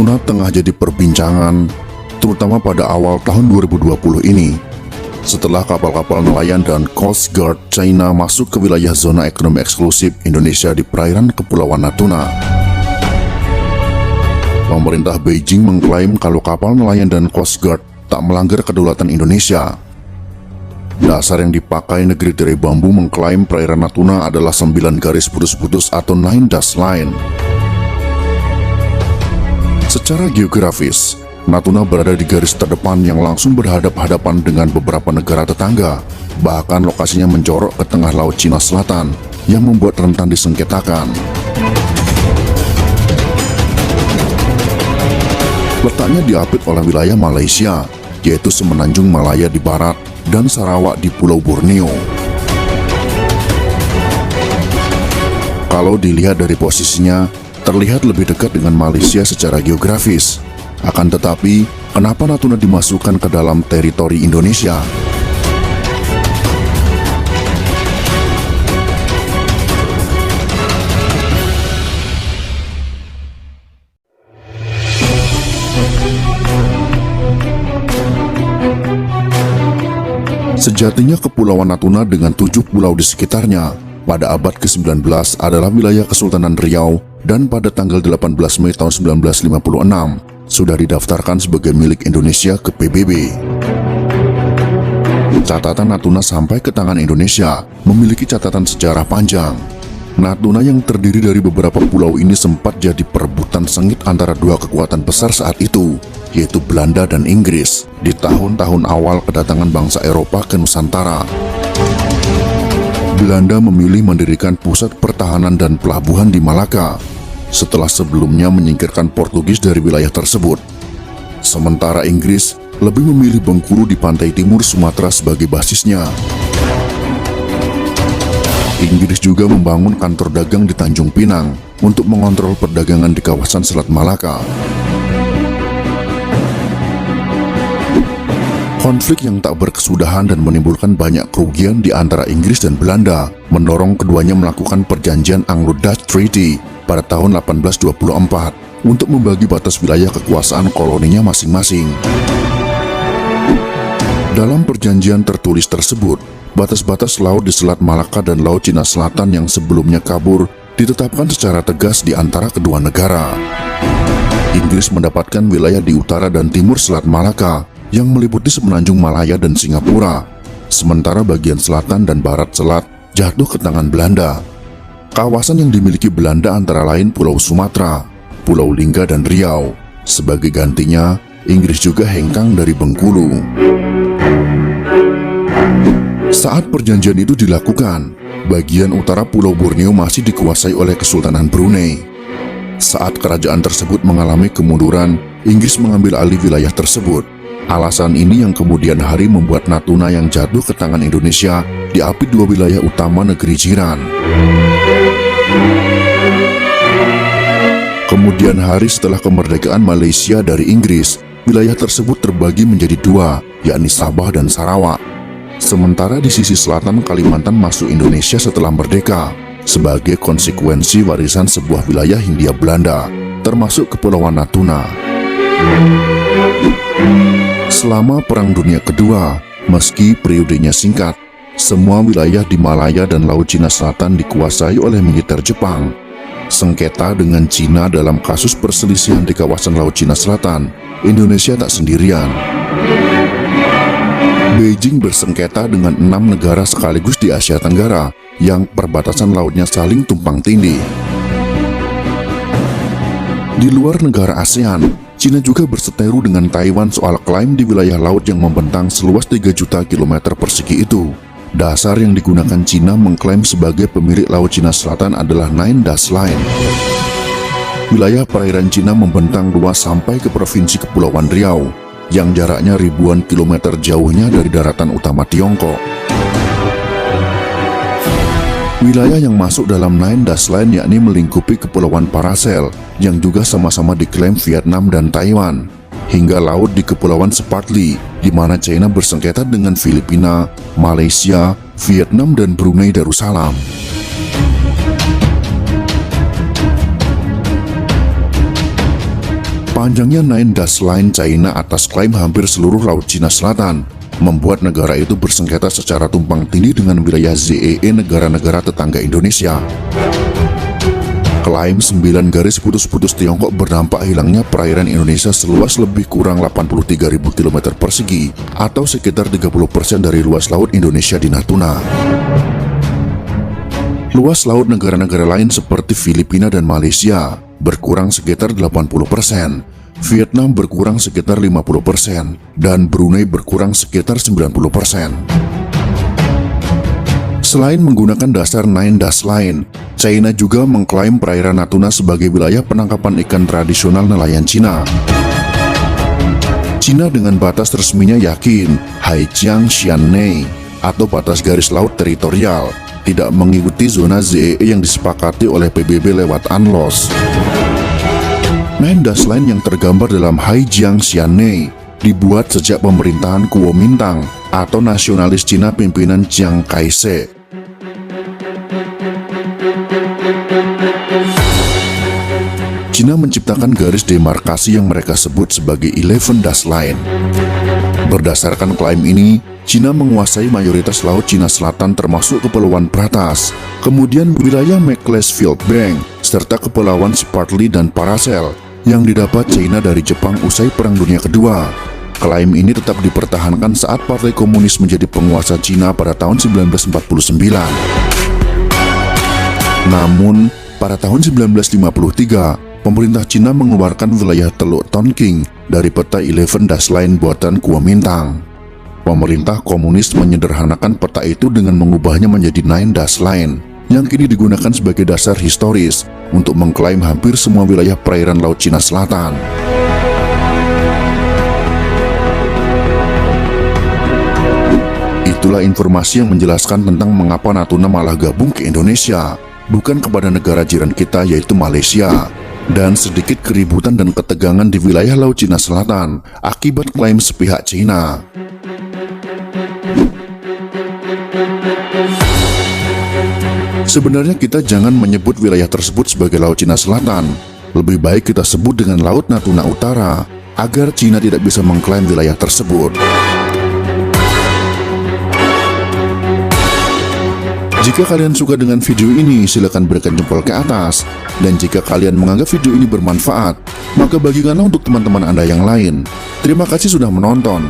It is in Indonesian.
Natuna tengah jadi perbincangan, terutama pada awal tahun 2020 ini, setelah kapal-kapal nelayan dan Coast Guard China masuk ke wilayah zona ekonomi eksklusif Indonesia di perairan Kepulauan Natuna. Pemerintah Beijing mengklaim kalau kapal nelayan dan Coast Guard tak melanggar kedaulatan Indonesia. Dasar yang dipakai negeri tirai bambu mengklaim perairan Natuna adalah 9 garis putus-putus atau 9 dash line. Secara geografis, Natuna berada di garis terdepan yang langsung berhadap-hadapan dengan beberapa negara tetangga. Bahkan lokasinya menjorok ke tengah Laut Cina Selatan yang membuat rentan disengketakan. Letaknya diapit oleh wilayah Malaysia, yaitu Semenanjung Malaya di barat dan Sarawak di Pulau Borneo. Kalau dilihat dari posisinya, terlihat lebih dekat dengan Malaysia secara geografis. Akan tetapi, kenapa Natuna dimasukkan ke dalam teritori Indonesia? Sejatinya Kepulauan Natuna dengan 7 pulau di sekitarnya pada abad ke-19 adalah wilayah Kesultanan Riau dan pada tanggal 18 Mei tahun 1956 sudah didaftarkan sebagai milik Indonesia ke PBB. Catatan Natuna sampai ke tangan Indonesia memiliki catatan sejarah panjang. Natuna yang terdiri dari beberapa pulau ini sempat jadi perebutan sengit antara dua kekuatan besar saat itu, yaitu Belanda dan Inggris, di tahun-tahun awal kedatangan bangsa Eropa ke Nusantara. Belanda memilih mendirikan pusat pertahanan dan pelabuhan di Malaka, setelah sebelumnya menyingkirkan Portugis dari wilayah tersebut. Sementara Inggris lebih memilih Bengkulu di pantai timur Sumatera sebagai basisnya. Inggris juga membangun kantor dagang di Tanjung Pinang untuk mengontrol perdagangan di kawasan Selat Malaka. Konflik yang tak berkesudahan dan menimbulkan banyak kerugian di antara Inggris dan Belanda mendorong keduanya melakukan perjanjian Anglo-Dutch Treaty pada tahun 1824 untuk membagi batas wilayah kekuasaan koloninya masing-masing. Dalam perjanjian tertulis tersebut, batas-batas laut di Selat Malaka dan Laut Cina Selatan yang sebelumnya kabur ditetapkan secara tegas di antara kedua negara. Inggris mendapatkan wilayah di utara dan timur Selat Malaka yang meliputi Semenanjung Malaya dan Singapura, sementara bagian selatan dan barat selat jatuh ke tangan Belanda. Kawasan yang dimiliki Belanda antara lain Pulau Sumatera, Pulau Lingga dan Riau. Sebagai gantinya, Inggris juga hengkang dari Bengkulu. Saat perjanjian itu dilakukan, bagian utara Pulau Borneo masih dikuasai oleh Kesultanan Brunei. Saat kerajaan tersebut mengalami kemunduran, Inggris mengambil alih wilayah tersebut. Alasan ini yang kemudian hari membuat Natuna yang jatuh ke tangan Indonesia diapit dua wilayah utama negeri jiran. Kemudian hari setelah kemerdekaan Malaysia dari Inggris, wilayah tersebut terbagi menjadi dua, yakni Sabah dan Sarawak. Sementara di sisi selatan Kalimantan masuk Indonesia setelah merdeka, sebagai konsekuensi warisan sebuah wilayah Hindia Belanda, termasuk Kepulauan Natuna. Selama Perang Dunia Kedua, meski periodenya singkat, semua wilayah di Malaya dan Laut Cina Selatan dikuasai oleh militer Jepang. Sengketa dengan Cina dalam kasus perselisihan di kawasan Laut Cina Selatan, Indonesia tak sendirian. Beijing bersengketa dengan 6 negara sekaligus di Asia Tenggara yang perbatasan lautnya saling tumpang tindih. Di luar negara ASEAN, Cina juga berseteru dengan Taiwan soal klaim di wilayah laut yang membentang seluas 3 juta kilometer persegi itu. Dasar yang digunakan Cina mengklaim sebagai pemilik Laut Cina Selatan adalah 9 dash line. Wilayah perairan Cina membentang luas sampai ke Provinsi Kepulauan Riau, yang jaraknya ribuan kilometer jauhnya dari daratan utama Tiongkok. Wilayah yang masuk dalam 9 dash line yakni melingkupi Kepulauan Paracel yang juga sama-sama diklaim Vietnam dan Taiwan, hingga laut di Kepulauan Spratly di mana China bersengketa dengan Filipina, Malaysia, Vietnam dan Brunei Darussalam. Panjangnya Nine Dash Line China atas klaim hampir seluruh Laut Cina Selatan membuat negara itu bersengketa secara tumpang tindih dengan wilayah ZEE negara-negara tetangga Indonesia. Klaim 9 garis putus-putus Tiongkok berdampak hilangnya perairan Indonesia seluas lebih kurang 83.000 km persegi atau sekitar 30% dari luas laut Indonesia di Natuna. Luas laut negara-negara lain seperti Filipina dan Malaysia berkurang sekitar 80%, Vietnam berkurang sekitar 50%, dan Brunei berkurang sekitar 90%. Selain menggunakan dasar Nine Dash Line, China juga mengklaim perairan Natuna sebagai wilayah penangkapan ikan tradisional nelayan Cina. Cina dengan batas resminya yakin Haijiang Xiannei atau batas garis laut teritorial tidak mengikuti zona ZEE yang disepakati oleh PBB lewat UNCLOS. Nine Dash Line yang tergambar dalam Haijiang Xiannei dibuat sejak pemerintahan Kuomintang atau nasionalis Cina pimpinan Chiang Kai-shek. Cina menciptakan garis demarkasi yang mereka sebut sebagai 11 Dash Line. Berdasarkan klaim ini, Cina menguasai mayoritas Laut Cina Selatan termasuk Kepulauan Pratas, kemudian wilayah Macclesfield Bank, serta Kepulauan Spratly dan Paracel yang didapat China dari Jepang usai Perang Dunia Kedua. Klaim ini tetap dipertahankan saat Partai Komunis menjadi penguasa Cina pada tahun 1949. Namun, pada tahun 1953, pemerintah Cina mengeluarkan wilayah Teluk Tonking dari peta 11 Dash Line buatan Kuomintang. Pemerintah komunis menyederhanakan peta itu dengan mengubahnya menjadi Nine Dash Line, yang kini digunakan sebagai dasar historis untuk mengklaim hampir semua wilayah perairan Laut Cina Selatan. Itulah informasi yang menjelaskan tentang mengapa Natuna malah gabung ke Indonesia, bukan kepada negara jiran kita yaitu Malaysia, dan sedikit keributan dan ketegangan di wilayah Laut Cina Selatan akibat klaim sepihak Cina. Sebenarnya kita jangan menyebut wilayah tersebut sebagai Laut Cina Selatan. Lebih baik kita sebut dengan Laut Natuna Utara, agar Cina tidak bisa mengklaim wilayah tersebut. Jika kalian suka dengan video ini, silakan berikan jempol ke atas. Dan jika kalian menganggap video ini bermanfaat, maka bagikanlah untuk teman-teman Anda yang lain. Terima kasih sudah menonton.